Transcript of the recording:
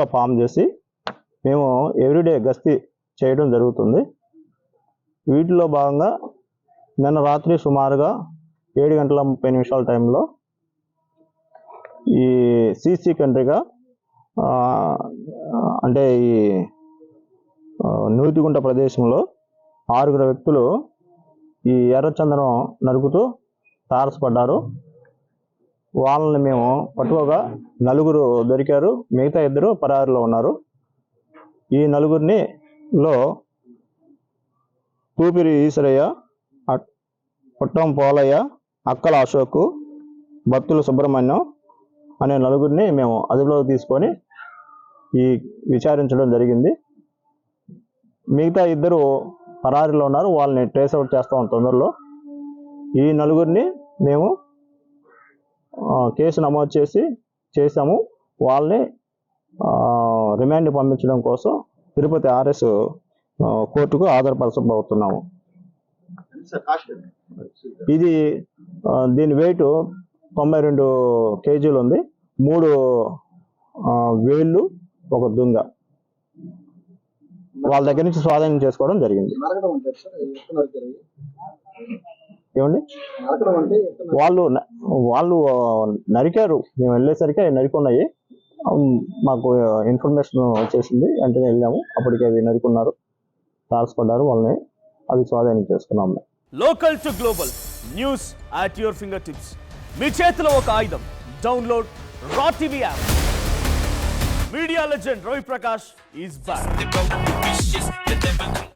గ్రూపులుగా ఫామ్ చేసి మేము ఎవ్రీడే గస్తీ చేయడం జరుగుతుంది. వీటిలో భాగంగా నిన్న రాత్రి సుమారుగా 7:30 టైంలో ఈ సీసీ కంట్రీగా అంటే ఈ నూతిగుంట ప్రదేశంలో 6 వ్యక్తులు ఈ ఎర్రచందనం నరుకుతూ తారసపడ్డారు. వాళ్ళని మేము పట్టుకోగా 4 దొరికారు, మిగతా 2 పరారీలో ఉన్నారు. ఈ 4లో తూపిరి ఈశ్వరయ్య, పుట్టం పోలయ్య, అక్కల అశోక్, బత్తుల సుబ్రహ్మణ్యం అనే 4 మేము అదుపులోకి తీసుకొని ఈ విచారించడం జరిగింది. మిగతా 2 పరారీలో ఉన్నారు, వాళ్ళని ట్రేస్ అవుట్ చేస్తాం తొందరలో. ఈ 4 మేము కేసు నమోదు చేశాము. వాళ్ళని రిమాండ్ పంపించడం కోసం తిరుపతి ఆర్ఎస్ కోర్టుకు ఆధారపరచబోతున్నాము. ఇది దీని వెయిట్ 92 కేజీలు ఉంది. 3 వేళ్ళు, 1 దుంగ వాళ్ళ దగ్గర నుంచి స్వాధీనం చేసుకోవడం జరిగింది. ఏమండి, వాళ్ళు నరికారు. మేము వెళ్ళేసరికి అవి నరికున్నాయి. మాకు ఇన్ఫర్మేషన్ వచ్చేసింది, వెంటనే వెళ్ళాము. అప్పటికి అవి నరుకున్నారు, తారసపడ్డారు. వాళ్ళని అవి స్వాధీనం చేసుకున్నాము. Local to global news at your finger tips. మీ చేతిలో ఒక ఆయుధం. Download R TV app. Media legend Ravi Prakash is back.